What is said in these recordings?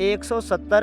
170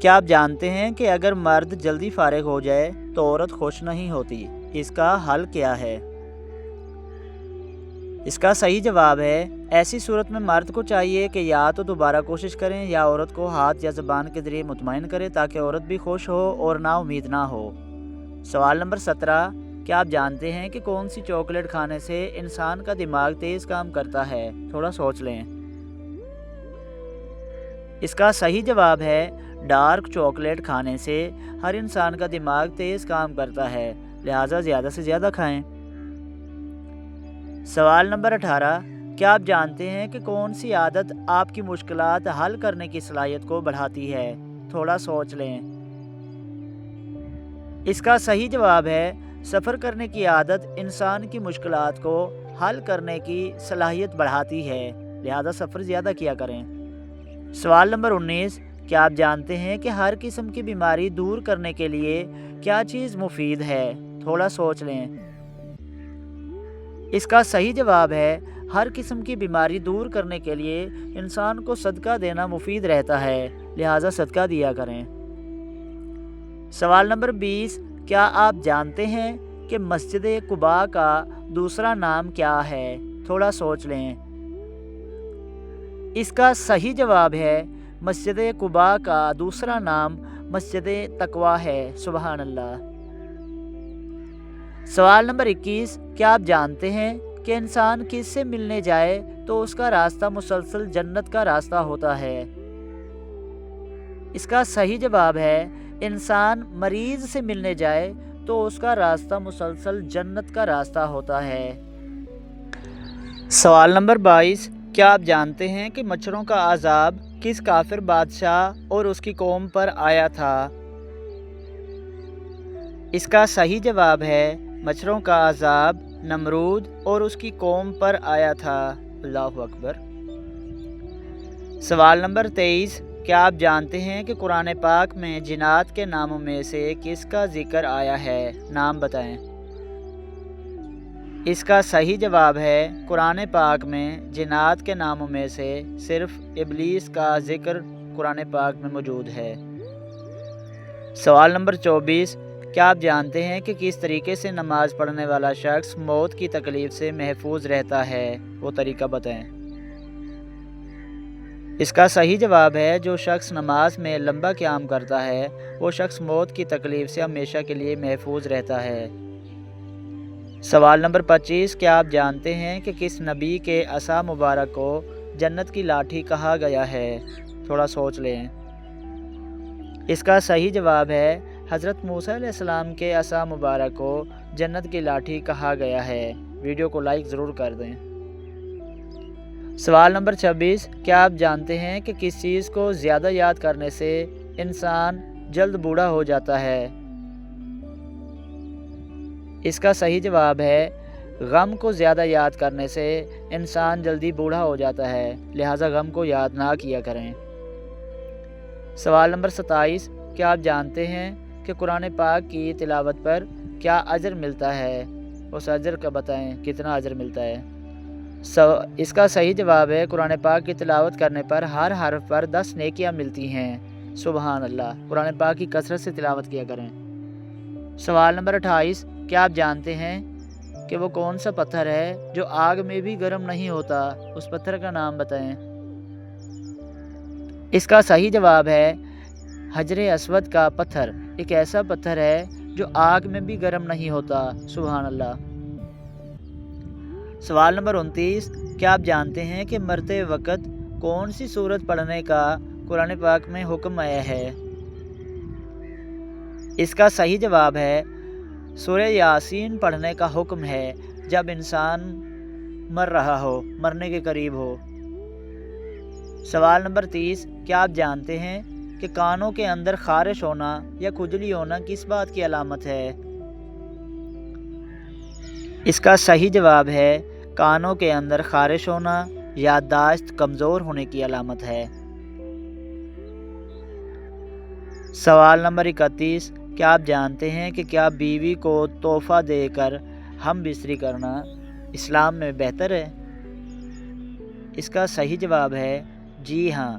کیا آپ جانتے ہیں کہ اگر مرد جلدی فارغ ہو جائے تو عورت خوش نہیں ہوتی؟ اس کا حل کیا ہے؟ اس کا صحیح جواب ہے ایسی صورت میں مرد کو چاہیے کہ یا تو دوبارہ کوشش کریں یا عورت کو ہاتھ یا زبان کے ذریعے مطمئن کرے تاکہ عورت بھی خوش ہو اور نا امید نہ ہو۔ سوال نمبر 17، کیا آپ جانتے ہیں کہ کون سی چاکلیٹ کھانے سے انسان کا دماغ تیز کام کرتا ہے؟ تھوڑا سوچ لیں۔ اس کا صحیح جواب ہے ڈارک چاکلیٹ کھانے سے ہر انسان کا دماغ تیز کام کرتا ہے، لہٰذا زیادہ سے زیادہ کھائیں۔ سوال نمبر 18، کیا آپ جانتے ہیں کہ کون سی عادت آپ کی مشکلات حل کرنے کی صلاحیت کو بڑھاتی ہے؟ تھوڑا سوچ لیں۔ اس کا صحیح جواب ہے سفر کرنے کی عادت انسان کی مشکلات کو حل کرنے کی صلاحیت بڑھاتی ہے، لہذا سفر زیادہ کیا کریں۔ سوال نمبر 19، کیا آپ جانتے ہیں کہ ہر قسم کی بیماری دور کرنے کے لیے کیا چیز مفید ہے؟ تھوڑا سوچ لیں۔ اس کا صحیح جواب ہے ہر قسم کی بیماری دور کرنے کے لیے انسان کو صدقہ دینا مفید رہتا ہے، لہٰذا صدقہ دیا کریں۔ سوال نمبر 20، کیا آپ جانتے ہیں کہ مسجد قباء کا دوسرا نام کیا ہے؟ تھوڑا سوچ لیں۔ اس کا صحیح جواب ہے مسجد قباء کا دوسرا نام مسجد تقویٰ ہے، سبحان اللہ۔ سوال نمبر 21، کیا آپ جانتے ہیں کہ انسان کس سے ملنے جائے تو اس کا راستہ مسلسل جنت کا راستہ ہوتا ہے؟ اس کا صحیح جواب ہے انسان مریض سے ملنے جائے تو اس کا راستہ مسلسل جنت کا راستہ ہوتا ہے۔ سوال نمبر 22، کیا آپ جانتے ہیں کہ مچھروں کا عذاب کس کافر بادشاہ اور اس کی قوم پر آیا تھا؟ اس کا صحیح جواب ہے مچھروں کا عذاب نمرود اور اس کی قوم پر آیا تھا، اللہ اکبر۔ سوال نمبر 23، کیا آپ جانتے ہیں کہ قرآن پاک میں جنات کے ناموں میں سے کس کا ذکر آیا ہے؟ نام بتائیں۔ اس کا صحیح جواب ہے قرآن پاک میں جنات کے ناموں میں سے صرف ابلیس کا ذکر قرآن پاک میں موجود ہے۔ سوال نمبر 24، کیا آپ جانتے ہیں کہ کس طریقے سے نماز پڑھنے والا شخص موت کی تکلیف سے محفوظ رہتا ہے؟ وہ طریقہ بتائیں۔ اس کا صحیح جواب ہے جو شخص نماز میں لمبا قیام کرتا ہے وہ شخص موت کی تکلیف سے ہمیشہ کے لیے محفوظ رہتا ہے۔ سوال نمبر 25، کیا آپ جانتے ہیں کہ کس نبی کے عصا مبارک کو جنت کی لاٹھی کہا گیا ہے؟ تھوڑا سوچ لیں۔ اس کا صحیح جواب ہے حضرت موسیٰ علیہ السلام کے عصا مبارک کو جنت کی لاٹھی کہا گیا ہے۔ ویڈیو کو لائک ضرور کر دیں۔ سوال نمبر 26، کیا آپ جانتے ہیں کہ کس چیز کو زیادہ یاد کرنے سے انسان جلد بوڑھا ہو جاتا ہے؟ اس کا صحیح جواب ہے غم کو زیادہ یاد کرنے سے انسان جلدی بوڑھا ہو جاتا ہے، لہٰذا غم کو یاد نہ کیا کریں۔ سوال نمبر 27، کیا آپ جانتے ہیں کہ قرآن پاک کی تلاوت پر کیا اجر ملتا ہے؟ اس اجر کا بتائیں کتنا اجر ملتا ہے؟ اس کا صحیح جواب ہے قرآن پاک کی تلاوت کرنے پر ہر حرف پر 10 نیکیاں ملتی ہیں، سبحان اللہ۔ قرآن پاک کی کثرت سے تلاوت کیا کریں۔ سوال نمبر 28، کیا آپ جانتے ہیں کہ وہ کون سا پتھر ہے جو آگ میں بھی گرم نہیں ہوتا؟ اس پتھر کا نام بتائیں۔ اس کا صحیح جواب ہے حجر اسود کا پتھر، ایک ایسا پتھر ہے جو آگ میں بھی گرم نہیں ہوتا، سبحان اللہ۔ سوال نمبر 29، کیا آپ جانتے ہیں کہ مرتے وقت کون سی سورت پڑھنے کا قرآن پاک میں حکم آیا ہے؟ اس کا صحیح جواب ہے سورہ یاسین پڑھنے کا حکم ہے جب انسان مر رہا ہو، مرنے کے قریب ہو۔ سوال نمبر 30، کیا آپ جانتے ہیں کہ کانوں کے اندر خارش ہونا یا کھجلی ہونا کس بات کی علامت ہے؟ اس کا صحیح جواب ہے کانوں کے اندر خارش ہونا یادداشت کمزور ہونے کی علامت ہے۔ سوال نمبر 31، کیا آپ جانتے ہیں کہ کیا بیوی کو تحفہ دے کر ہم بستری کرنا اسلام میں بہتر ہے؟ اس کا صحیح جواب ہے جی ہاں،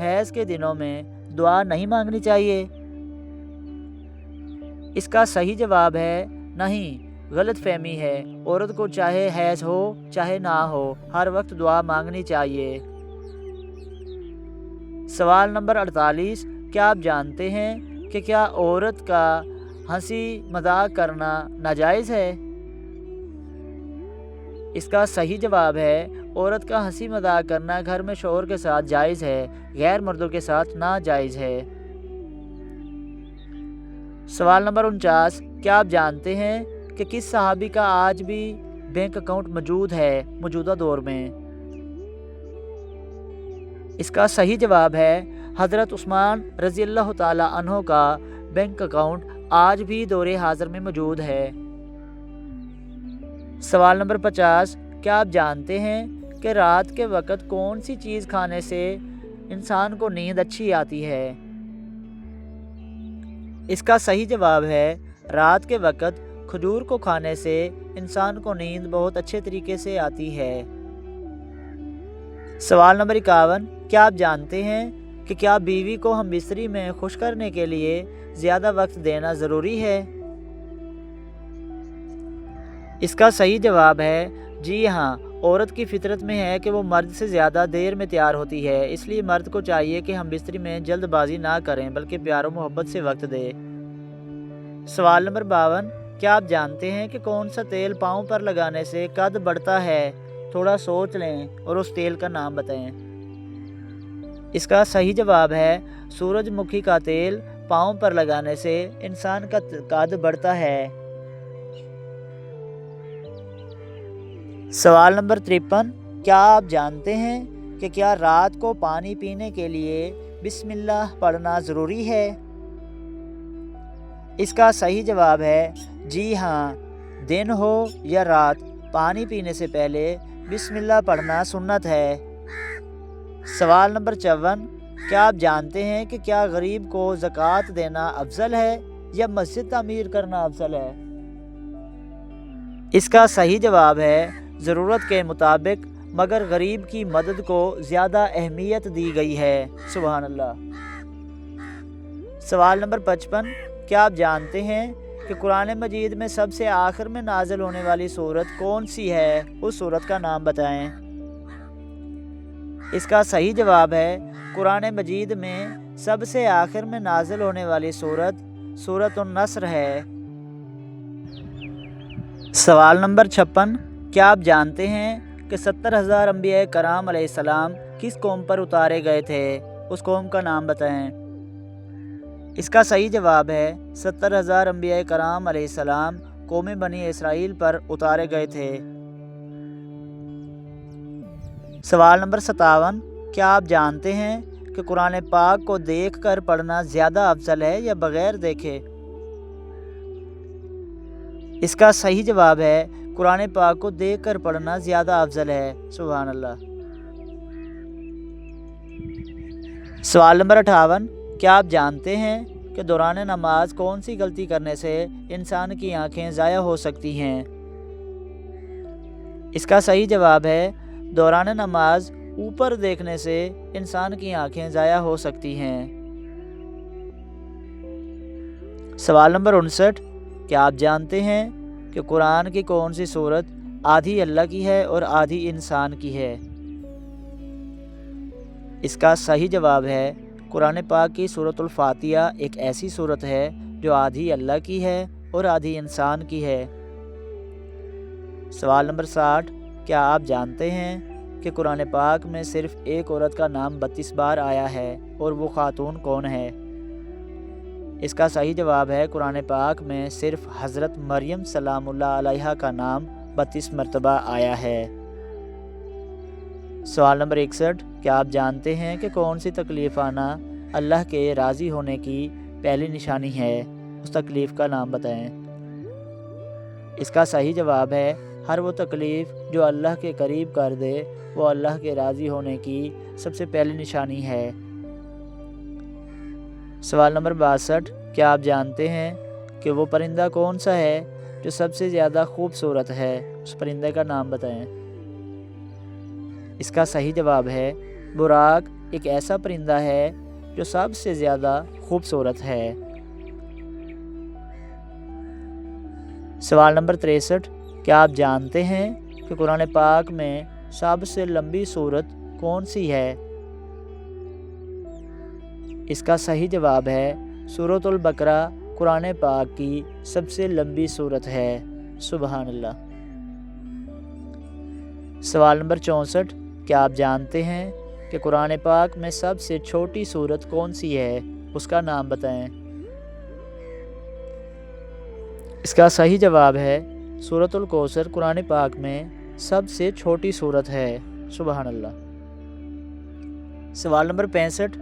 حیض کے دنوں میں دعا نہیں مانگنی چاہیے؟ اس کا صحیح جواب ہے نہیں، غلط فہمی ہے۔ عورت کو چاہے حیض ہو چاہے نہ ہو، ہر وقت دعا مانگنی چاہیے۔ سوال نمبر 48، کیا آپ جانتے ہیں کہ کیا عورت کا ہنسی مذاق کرنا ناجائز ہے؟ اس کا صحیح جواب ہے عورت کا ہنسی مذاق کرنا گھر میں شوہر کے ساتھ جائز ہے، غیر مردوں کے ساتھ ناجائز ہے۔ سوال نمبر 49، کیا آپ جانتے ہیں کہ کس صحابی کا آج بھی بینک اکاؤنٹ موجود ہے موجودہ دور میں؟ اس کا صحیح جواب ہے حضرت عثمان رضی اللہ تعالی عنہ کا بینک اکاؤنٹ آج بھی دور حاضر میں موجود ہے۔ سوال نمبر 50، کیا آپ جانتے ہیں کہ رات کے وقت کون سی چیز کھانے سے انسان کو نیند اچھی آتی ہے؟ اس کا صحیح جواب ہے رات کے وقت کھجور کو کھانے سے انسان کو نیند بہت اچھے طریقے سے آتی ہے۔ سوال نمبر 51، کیا آپ جانتے ہیں کہ کیا بیوی کو ہم بستری میں خوش کرنے کے لیے زیادہ وقت دینا ضروری ہے؟ اس کا صحیح جواب ہے جی ہاں، عورت کی فطرت میں ہے کہ وہ مرد سے زیادہ دیر میں تیار ہوتی ہے، اس لیے مرد کو چاہیے کہ ہم بستری میں جلد بازی نہ کریں بلکہ پیار و محبت سے وقت دے۔ سوال نمبر 52، کیا آپ جانتے ہیں کہ کون سا تیل پاؤں پر لگانے سے قد بڑھتا ہے؟ تھوڑا سوچ لیں اور اس تیل کا نام بتائیں۔ اس کا صحیح جواب ہے سورج مکھی کا تیل پاؤں پر لگانے سے انسان کا قد بڑھتا ہے۔ سوال نمبر 53، کیا آپ جانتے ہیں کہ کیا رات کو پانی پینے کے لیے بسم اللہ پڑھنا ضروری ہے؟ اس کا صحیح جواب ہے جی ہاں، دن ہو یا رات پانی پینے سے پہلے بسم اللہ پڑھنا سنت ہے۔ سوال نمبر 54، کیا آپ جانتے ہیں کہ کیا غریب کو زکوٰۃ دینا افضل ہے یا مسجد تعمیر کرنا افضل ہے؟ اس کا صحیح جواب ہے ضرورت کے مطابق، مگر غریب کی مدد کو زیادہ اہمیت دی گئی ہے۔ سبحان اللہ۔ سوال نمبر 55، کیا آپ جانتے ہیں کہ قرآن مجید میں سب سے آخر میں نازل ہونے والی سورت کون سی ہے؟ اس سورت کا نام بتائیں۔ اس کا صحیح جواب ہے قرآن مجید میں سب سے آخر میں نازل ہونے والی سورت سورۃ النصر ہے۔ سوال نمبر 56، کیا آپ جانتے ہیں کہ 70,000 انبیاء کرام علیہ السلام کس قوم پر اتارے گئے تھے؟ اس قوم کا نام بتائیں۔ اس کا صحیح جواب ہے 70,000 انبیاء کرام علیہ السلام قوم بنی اسرائیل پر اتارے گئے تھے۔ سوال نمبر 57، کیا آپ جانتے ہیں کہ قرآن پاک کو دیکھ کر پڑھنا زیادہ افضل ہے یا بغیر دیکھے؟ اس کا صحیح جواب ہے قرآن پاک کو دیکھ کر پڑھنا زیادہ افضل ہے۔ سبحان اللہ۔ سوال نمبر 58، کیا آپ جانتے ہیں کہ دوران نماز کون سی غلطی کرنے سے انسان کی آنکھیں ضائع ہو سکتی ہیں؟ اس کا صحیح جواب ہے دوران نماز اوپر دیکھنے سے انسان کی آنکھیں ضائع ہو سکتی ہیں۔ سوال نمبر 59، کیا آپ جانتے ہیں کہ قرآن کی کون سی سورت آدھی اللہ کی ہے اور آدھی انسان کی ہے؟ اس کا صحیح جواب ہے قرآن پاک کی سورۃ الفاتحہ ایک ایسی سورت ہے جو آدھی اللہ کی ہے اور آدھی انسان کی ہے۔ سوال نمبر 60، کیا آپ جانتے ہیں کہ قرآن پاک میں صرف ایک عورت کا نام 32 بار آیا ہے اور وہ خاتون کون ہے؟ اس کا صحیح جواب ہے قرآن پاک میں صرف حضرت مریم سلام اللہ علیہا کا نام 32 مرتبہ آیا ہے۔ سوال نمبر 61، کیا آپ جانتے ہیں کہ کون سی تکلیف آنا اللہ کے راضی ہونے کی پہلی نشانی ہے؟ اس تکلیف کا نام بتائیں۔ اس کا صحیح جواب ہے ہر وہ تکلیف جو اللہ کے قریب کر دے وہ اللہ کے راضی ہونے کی سب سے پہلی نشانی ہے۔ سوال نمبر 62، کیا آپ جانتے ہیں کہ وہ پرندہ کون سا ہے جو سب سے زیادہ خوبصورت ہے؟ اس پرندے کا نام بتائیں۔ اس کا صحیح جواب ہے براق، ایک ایسا پرندہ ہے جو سب سے زیادہ خوبصورت ہے؟ سوال نمبر 63، کیا آپ جانتے ہیں کہ قرآن پاک میں سب سے لمبی سورت کون سی ہے؟ اس کا صحیح جواب ہے سورۃ البقرہ قرآن پاک کی سب سے لمبی سورت ہے۔ سبحان اللہ۔ سوال نمبر 64، کیا آپ جانتے ہیں کہ قرآن پاک میں سب سے چھوٹی سورت کون سی ہے؟ اس کا نام بتائیں۔ اس کا صحیح جواب ہے سورۃ الکوثر قرآن پاک میں سب سے چھوٹی سورت ہے۔ سبحان اللہ۔ سوال نمبر 65،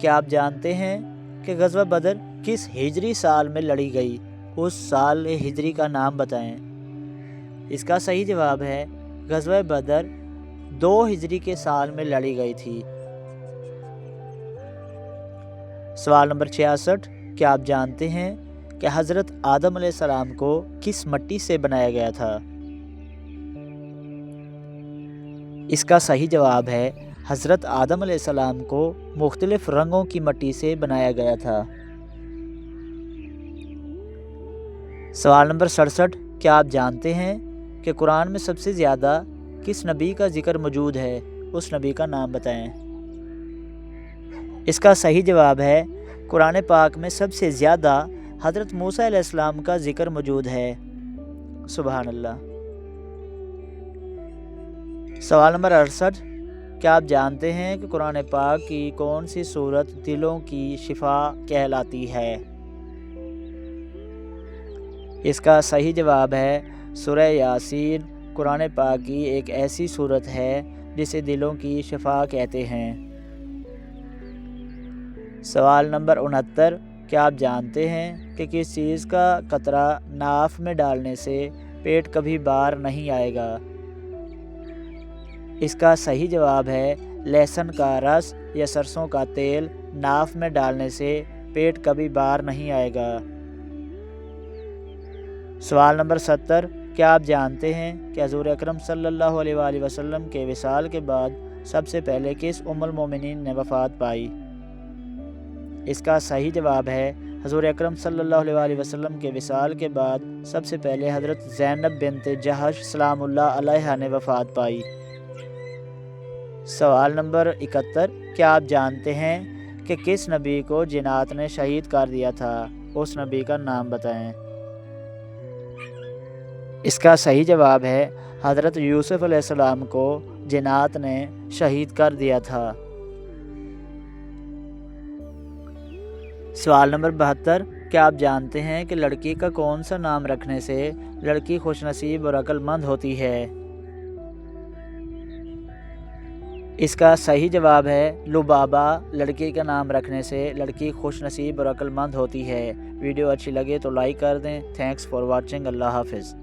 کیا آپ جانتے ہیں کہ غزوہ بدر کس ہجری سال میں لڑی گئی؟ اس سال ہجری کا نام بتائیں۔ اس کا صحیح جواب ہے غزوہ بدر 2 ہجری کے سال میں لڑی گئی تھی۔ سوال نمبر 66، کیا آپ جانتے ہیں کہ حضرت آدم علیہ السلام کو کس مٹی سے بنایا گیا تھا؟ اس کا صحیح جواب ہے حضرت آدم علیہ السلام کو مختلف رنگوں کی مٹی سے بنایا گیا تھا۔ سوال نمبر 67، کیا آپ جانتے ہیں کہ قرآن میں سب سے زیادہ کس نبی کا ذکر موجود ہے؟ اس نبی کا نام بتائیں۔ اس کا صحیح جواب ہے قرآن پاک میں سب سے زیادہ حضرت موسیٰ علیہ السلام کا ذکر موجود ہے۔ سبحان اللہ۔ سوال نمبر 68، کیا آپ جانتے ہیں کہ قرآن پاک کی کون سی سورت دلوں کی شفا کہلاتی ہے؟ اس کا صحیح جواب ہے سورہ یاسین قرآن پاک کی ایک ایسی سورت ہے جسے دلوں کی شفا کہتے ہیں۔ سوال نمبر 69، کیا آپ جانتے ہیں کہ کس چیز کا قطرہ ناف میں ڈالنے سے پیٹ کبھی بار نہیں آئے گا؟ اس کا صحیح جواب ہے لہسن کا رس یا سرسوں کا تیل ناف میں ڈالنے سے پیٹ کبھی بار نہیں آئے گا۔ سوال نمبر 70، کیا آپ جانتے ہیں کہ حضور اکرم صلی اللہ علیہ وآلہ وسلم کے وصال کے بعد سب سے پہلے کس ام المومنین نے وفات پائی؟ اس کا صحیح جواب ہے حضور اکرم صلی اللہ علیہ وآلہ وسلم کے وصال کے بعد سب سے پہلے حضرت زینب بنت جہش سلام اللہ علیہا نے وفات پائی۔ سوال نمبر 71، کیا آپ جانتے ہیں کہ کس نبی کو جنات نے شہید کر دیا تھا؟ اس نبی کا نام بتائیں۔ اس کا صحیح جواب ہے حضرت یوسف علیہ السلام کو جنات نے شہید کر دیا تھا۔ سوال نمبر 72، کیا آپ جانتے ہیں کہ لڑکی کا کون سا نام رکھنے سے لڑکی خوش نصیب اور عقل مند ہوتی ہے؟ اس کا صحیح جواب ہے لبابہ۔ لڑکی کا نام رکھنے سے لڑکی خوش نصیب اور عقل مند ہوتی ہے۔ ویڈیو اچھی لگے تو لائک کر دیں۔ Thanks for watching. اللہ حافظ۔